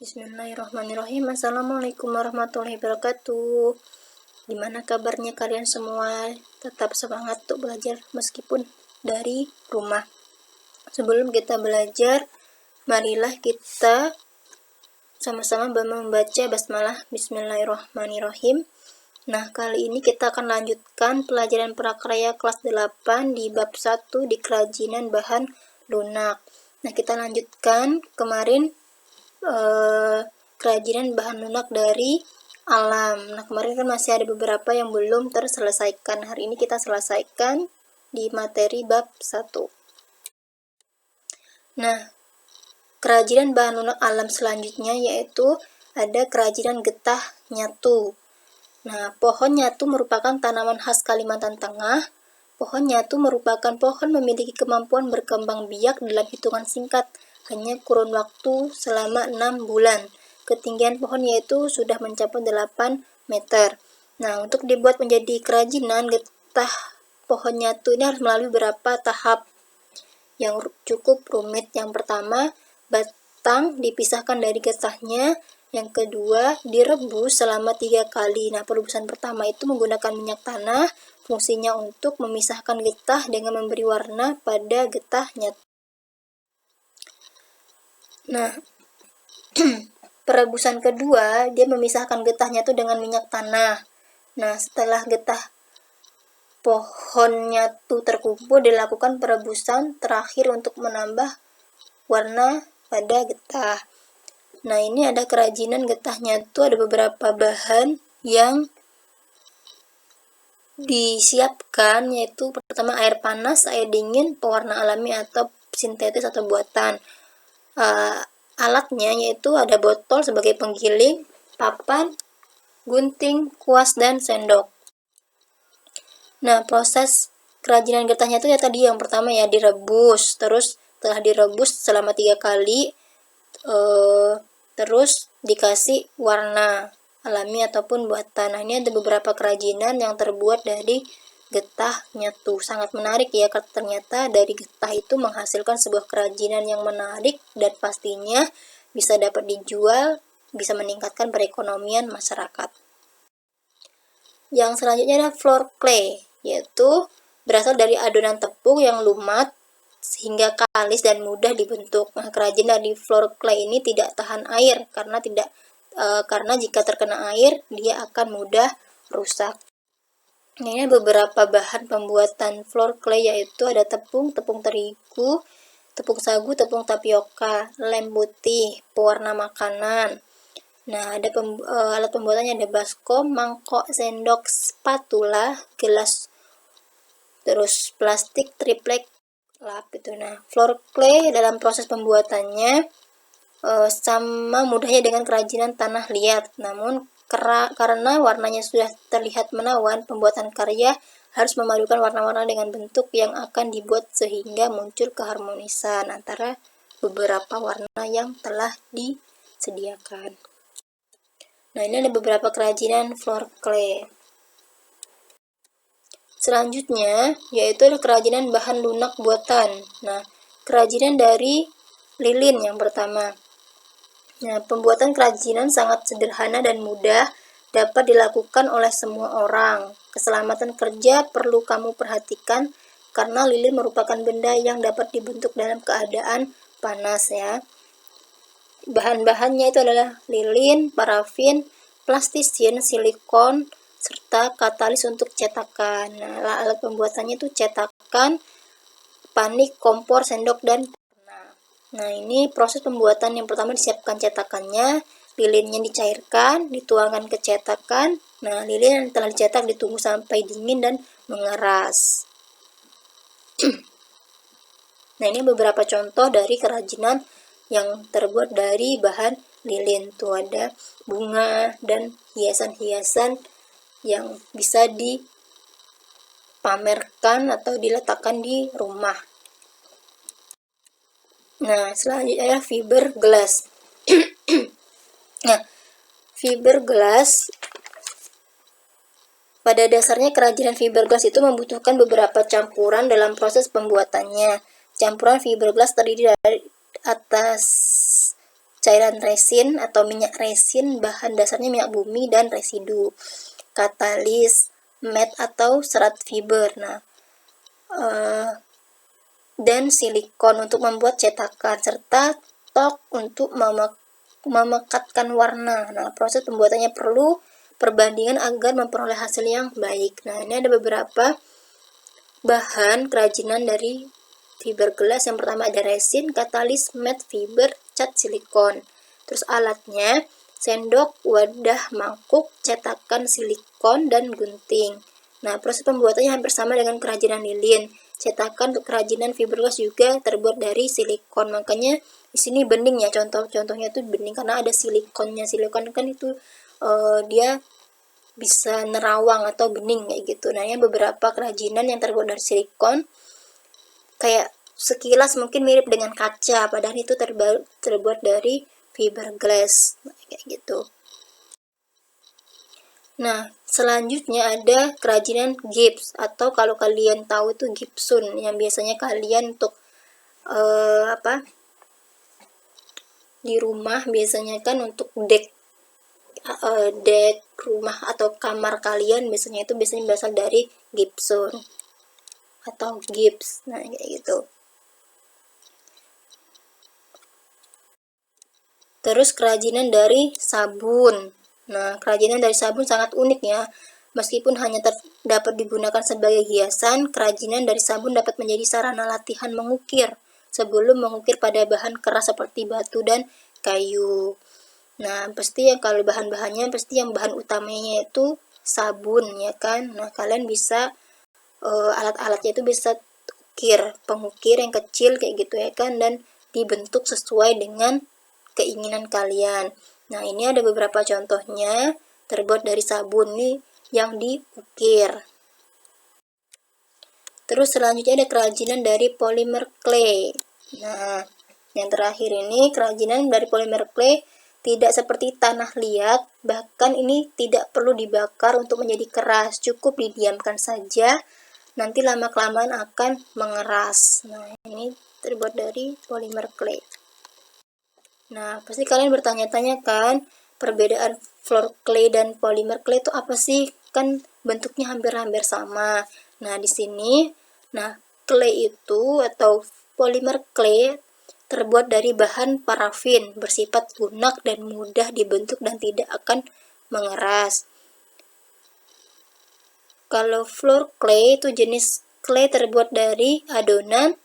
Bismillahirrahmanirrahim. Assalamualaikum warahmatullahi wabarakatuh. Gimana kabarnya kalian semua? Tetap semangat untuk belajar meskipun dari rumah. Sebelum kita belajar, marilah kita sama-sama membaca basmalah Bismillahirrahmanirrahim. Nah, kali ini kita akan lanjutkan pelajaran prakarya kelas 8 di bab 1 di kerajinan bahan lunak. Nah, kita lanjutkan kemarin kerajinan bahan lunak dari alam. Nah, kemarin kan masih ada beberapa yang belum terselesaikan. Hari ini kita selesaikan di materi bab 1. Nah, kerajinan bahan lunak alam selanjutnya yaitu ada kerajinan getah nyatu. Nah, pohon nyatu merupakan tanaman khas Kalimantan Tengah. Pohon nyatu merupakan pohon memiliki kemampuan berkembang biak dalam hitungan singkat, hanya kurun waktu selama 6 bulan. Ketinggian pohon yaitu sudah mencapai 8 meter. Nah, untuk dibuat menjadi kerajinan getah pohon nyatu ini harus melalui beberapa tahap yang cukup rumit. Yang pertama, batang dipisahkan dari getahnya. Yang kedua, direbus selama 3 kali. Nah, perebusan pertama itu menggunakan minyak tanah, fungsinya untuk memisahkan getah dengan memberi warna pada getah nyatu. Nah, perebusan kedua, dia memisahkan getahnya itu dengan minyak tanah. Nah, setelah getah pohonnya itu terkumpul, dilakukan perebusan terakhir untuk menambah warna pada getah. Nah, ini ada kerajinan getahnya itu ada beberapa bahan yang disiapkan, yaitu pertama air panas, air dingin, pewarna alami atau sintetis atau buatan. Alatnya yaitu ada botol sebagai penggiling, papan, gunting, kuas, dan sendok. Nah, proses kerajinan getahnya itu ya tadi yang pertama ya direbus, terus setelah direbus selama 3 kali, terus dikasih warna alami ataupun buatan. Nah, ini ada beberapa kerajinan yang terbuat dari getah nyatu. Sangat menarik ya, ternyata dari getah itu menghasilkan sebuah kerajinan yang menarik dan pastinya bisa dapat dijual, bisa meningkatkan perekonomian masyarakat. Yang selanjutnya adalah floor clay, yaitu berasal dari adonan tepung yang lumat sehingga kalis dan mudah dibentuk. Nah, kerajinan dari floor clay ini tidak tahan air karena jika terkena air dia akan mudah rusak. Ini beberapa bahan pembuatan floor clay yaitu ada tepung terigu, tepung sagu, tepung tapioka, lem putih, pewarna makanan. Nah, ada alat pembuatannya ada baskom, mangkok, sendok, spatula, gelas, terus plastik, triplek, lap itu. Nah, floor clay dalam proses pembuatannya sama mudahnya dengan kerajinan tanah liat, namun karena warnanya sudah terlihat menawan, pembuatan karya harus memadukan warna-warna dengan bentuk yang akan dibuat sehingga muncul keharmonisan antara beberapa warna yang telah disediakan. Nah, ini ada beberapa kerajinan floor clay. Selanjutnya yaitu ada kerajinan bahan lunak buatan. Nah, kerajinan dari lilin yang pertama. Nah, pembuatan kerajinan sangat sederhana dan mudah, dapat dilakukan oleh semua orang. Keselamatan kerja perlu kamu perhatikan karena lilin merupakan benda yang dapat dibentuk dalam keadaan panas ya. Bahan-bahannya itu adalah lilin, parafin, plastisin, silikon, serta katalis untuk cetakan. Nah, alat pembuatannya itu cetakan, panik, kompor, sendok, dan nah, ini proses pembuatan yang pertama disiapkan cetakannya, lilinnya dicairkan, dituangkan ke cetakan. Nah, lilin yang telah dicetak ditunggu sampai dingin dan mengeras. Nah, ini beberapa contoh dari kerajinan yang terbuat dari bahan lilin. Tuh ada bunga dan hiasan-hiasan yang bisa dipamerkan atau diletakkan di rumah. Nah, selanjutnya adalah fiberglass. Nah, fiberglass pada dasarnya kerajinan fiberglass itu membutuhkan beberapa campuran dalam proses pembuatannya. Campuran fiberglass terdiri dari atas cairan resin atau minyak resin, bahan dasarnya minyak bumi dan residu. Katalis, mat atau serat fiber. Nah, dan silikon untuk membuat cetakan, serta tok untuk memekatkan warna. Nah, proses pembuatannya perlu perbandingan agar memperoleh hasil yang baik. Nah, ini ada beberapa bahan kerajinan dari fiberglass. Yang pertama ada resin, katalis, mat, fiber, cat, silikon. Terus alatnya, sendok, wadah, mangkuk, cetakan silikon, dan gunting. Nah, proses pembuatannya hampir sama dengan kerajinan lilin. Cetakan untuk kerajinan fiberglass juga terbuat dari silikon. Makanya di sini bening ya, contohnya itu bening karena ada silikonnya. Silikon kan itu dia bisa nerawang atau bening kayak gitu. Nah, ini beberapa kerajinan yang terbuat dari silikon. Kayak sekilas mungkin mirip dengan kaca, padahal itu terbuat dari fiberglass. Nah, kayak gitu. Nah, selanjutnya ada kerajinan gips, atau kalau kalian tahu itu gypsum, yang biasanya kalian untuk di rumah biasanya kan untuk dek rumah atau kamar kalian biasanya berasal dari gypsum atau gips. Nah, kayak gitu. Terus kerajinan dari sabun. Nah, kerajinan dari sabun sangat unik ya. Meskipun hanya dapat digunakan sebagai hiasan, kerajinan dari sabun dapat menjadi sarana latihan mengukir sebelum mengukir pada bahan keras seperti batu dan kayu. Nah, pasti yang kalau bahan-bahannya pasti yang bahan utamanya itu sabun ya kan. Nah, kalian bisa alat-alatnya itu bisa pengukir yang kecil kayak gitu ya kan, dan dibentuk sesuai dengan keinginan kalian. Nah, ini ada beberapa contohnya terbuat dari sabun nih yang diukir. Terus selanjutnya ada kerajinan dari polimer clay. Nah, yang terakhir ini kerajinan dari polimer clay tidak seperti tanah liat, bahkan ini tidak perlu dibakar untuk menjadi keras, cukup didiamkan saja, nanti lama-kelamaan akan mengeras. Nah, ini terbuat dari polimer clay. Nah, pasti kalian bertanya-tanya kan, perbedaan floor clay dan polymer clay itu apa sih? Kan bentuknya hampir-hampir sama. Nah, di sini, clay itu atau polymer clay terbuat dari bahan parafin, bersifat lunak dan mudah dibentuk dan tidak akan mengeras. Kalau floor clay itu jenis clay terbuat dari adonan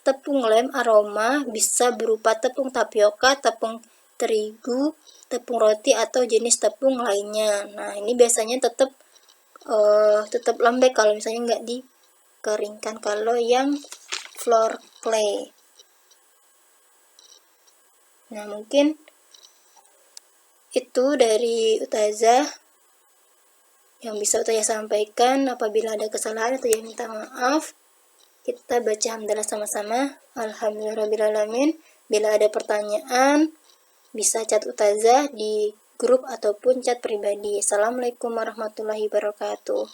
tepung lem aroma, bisa berupa tepung tapioka, tepung terigu, tepung roti, atau jenis tepung lainnya. Nah, ini biasanya tetap lembek kalau misalnya nggak dikeringkan. Kalau yang floor clay. Nah, mungkin itu dari Ustazah yang bisa Ustazah sampaikan. Apabila ada kesalahan, Ustazah minta maaf. Kita baca hamdalah sama-sama. Alhamdulillahirrahmanirrahim. Bila ada pertanyaan, bisa chat Ustazah di grup ataupun chat pribadi. Assalamualaikum warahmatullahi wabarakatuh.